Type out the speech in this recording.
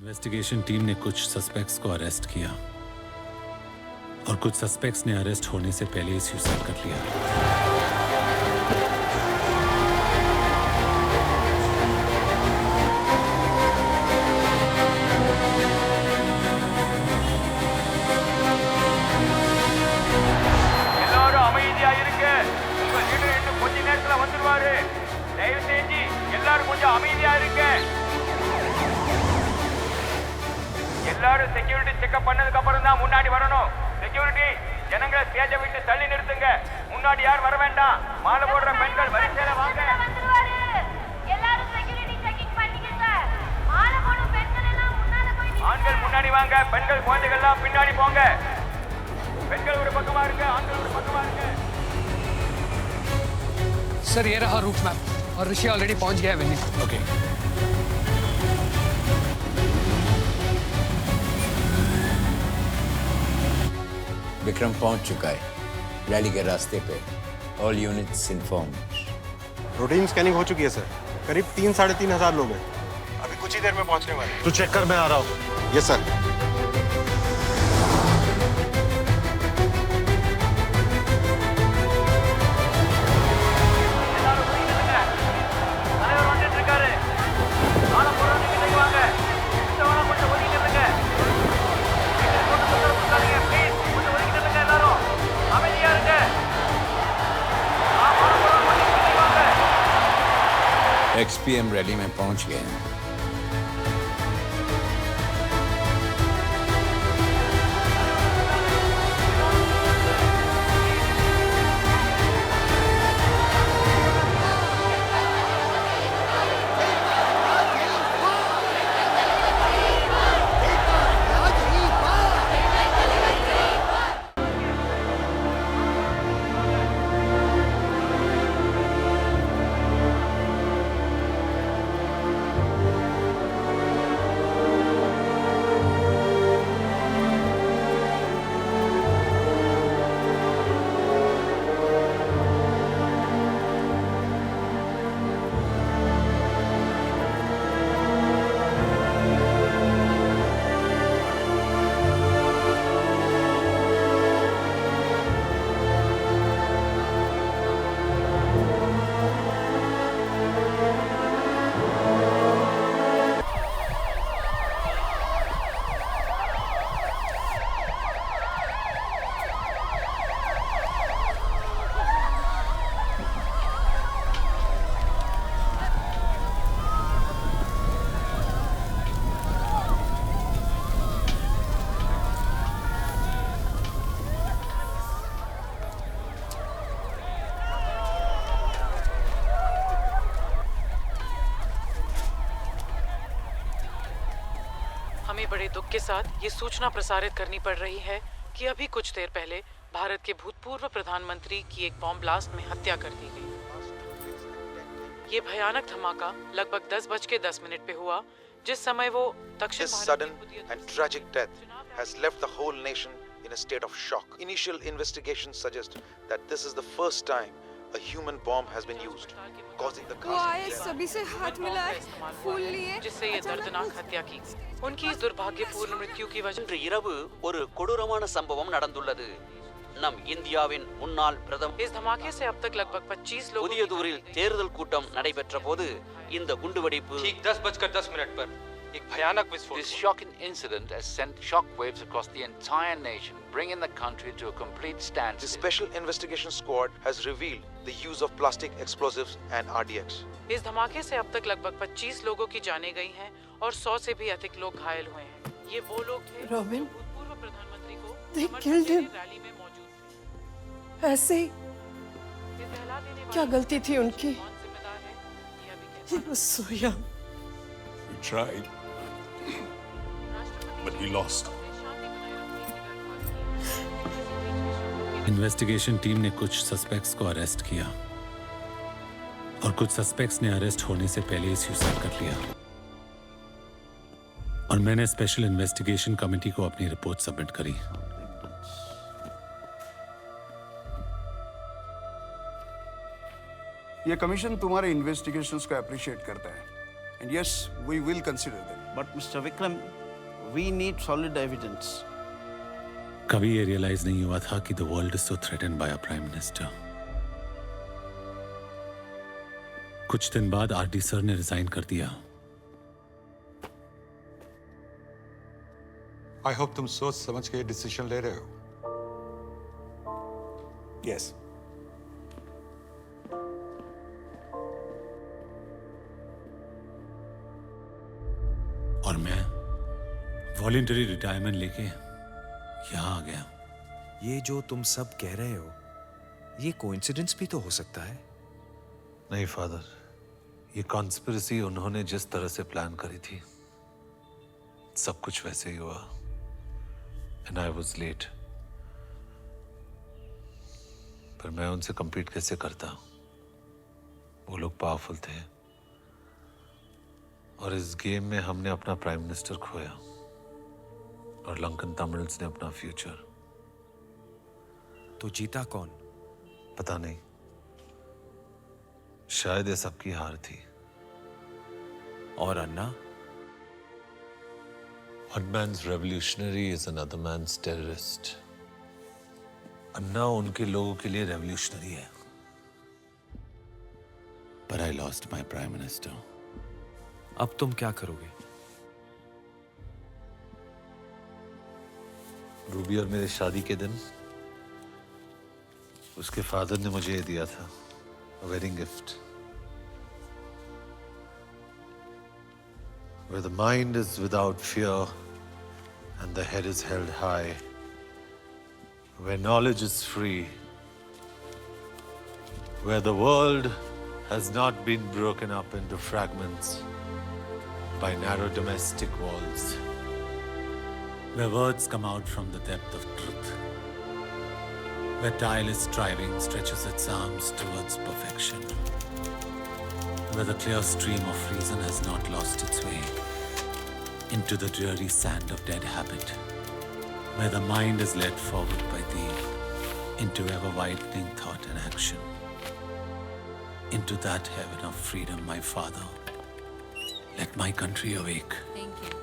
Investigation team ने कुछ suspects को अरेस्ट किया और कुछ सस्पेक्ट्स ने अरेस्ट होने से पहले ही सुसाइड कर लिया। எல்லாரும் செக்யூரிட்டி செக்அப் பண்ணதுக்கு அப்புறம் தான் முன்னாடி வரணும். செக்யூரிட்டி ஜனங்களை ஸ்டேஜை விட்டு தள்ளி நிறுத்துங்க. முன்னாடி யார் வர வேண்டாம். மாலை போடுற பெண்கள் வரிசையில வாங்க. எல்லாரும் செக்யூரிட்டி செக்கிங் பண்ணிக்கங்க. மாலை போடுற பெண்கள் எல்லாம் முன்னால போய் நில்லுங்க. ஆண்கள் முன்னாடி வாங்க, பெண்கள் குழந்தைகள் எல்லாம் பின்னாடி போங்க. பெண்கள் ஒரு பக்கமா இருங்க, ஆண்கள் ஒரு பக்கமா இருங்க. सर ये रहा रूट मैप और ऋषि ऑलरेडी पहुंच गया है वेन्यू। ओके विक्रम पहुंच चुका है रैली के रास्ते पे। All units informed. Routine scanning हो चुकी है सर। करीब 3-3,500 लोग हैं। अभी कुछ ही देर में पहुंचने वाले। तो चेक कर, मैं आ रहा हूँ। Yes sir. XPM रैली में पहुंच गए हैं। हमें बड़े दुख के साथ ये सूचना प्रसारित करनी पड़ रही है कि अभी कुछ देर पहले भारत के भूतपूर्व प्रधानमंत्री की एक बॉम्ब ब्लास्ट में हत्या कर दी गई। ये भयानक धमाका लगभग 10:10 पे हुआ, जिस समय वो दक्षिण This sudden and tragic death has left the whole nation in a state of shock. Initial investigations suggest that this is the first time a human bomb has been used, causing the वो आए, सभी से हाथ मिलाए, फूल लिए, जिससे ये दर्दनाक हत्या की। उनकी इस दुर्भाग्यपूर्ण मृत्यु की वजह இன்று இரவு ஒரு கொடூரமான சம்பவம் நடந்துள்ளது. நம் இந்தியாவின் முன்னாள் பிரதமர் इस धमाके से अब तक लगभग 25 लोगों புதியதூரில் தேர்தல் கூட்டம் நடைபெற்ற போது இந்த குண்டுவெடிப்பு ठीक 10:10 पर एक भयानक विस्फोट। This shocking incident has sent shockwaves across the entire nation, bringing the country to a complete The standstill. Special Investigation Squad has revealed the use of plastic explosives and RDX. इस धमाके से अब तक लगभग 25 लोगों की जानें गई हैं और 100 से भी अधिक लोग घायल हुए हैं। ये वो लोग थे जो Robin, भूतपूर्व प्रधानमंत्री को they समर्थन killed देने him. रैली में मौजूद थे। ऐसे ही इस दहला देने वाले क्या गलती थी उनकी? कौन जिम्मेदार है, ये अभी He कहना was so young. We tried, but we lost. Investigation team ने कुछ सस्पेक्ट्स को अरेस्ट किया और कुछ सस्पेक्ट्स ने अरेस्ट होने से पहले ही सुसाइड कर लिया। और मैंने स्पेशल इन्वेस्टिगेशन कमेटी को अपनी रिपोर्ट सबमिट करी। ये कमीशन तुम्हारे इन्वेस्टिगेशंस को अप्रिशिएट करता है and yes we will consider them. But Mr. Vikram, we need solid evidence. कभी ये रियलाइज नहीं हुआ था कि the world is so threatened bye a prime minister. कुछ दिन बाद आरडी सर ने रिजाइन कर दिया। आई होप तुम सोच समझ के डिसीजन ले रहे हो। यस। और मैं वॉलंटरी रिटायरमेंट लेके यहां आ गया। ये जो तुम सब कह रहे हो, ये कोइंसिडेंस भी तो हो सकता है। नहीं फादर, ये कॉन्स्पिरेसी उन्होंने जिस तरह से प्लान करी थी, सब कुछ वैसे ही हुआ। And I was late. पर मैं उनसे compete कैसे करता? वो लोग पावरफुल थे और इस गेम में हमने अपना प्राइम मिनिस्टर खोया और लंकन तमिल्स ने अपना फ्यूचर। तो जीता कौन? पता नहीं, शायद ये सबकी हार थी। और अन्ना? One man's revolutionary is another man's terrorist. अन्ना उनके लोगों के लिए रेवोल्यूशनरी है। But I lost my prime minister. अब तुम क्या करोगे? रूबी और मेरे शादी के दिन उसके फादर ने मुझे ये दिया था, wedding gift. Where the mind is without fear and the head is held high, where knowledge is free, where the world has not been broken up into fragments by narrow domestic walls, where words come out from the depth of truth, where tireless striving stretches its arms towards perfection, where the clear stream of reason has not lost its way into the dreary sand of dead habit, where the mind is led forward by thee into ever-widening thought and action, into that heaven of freedom, my Father. Let my country awake. Thank you.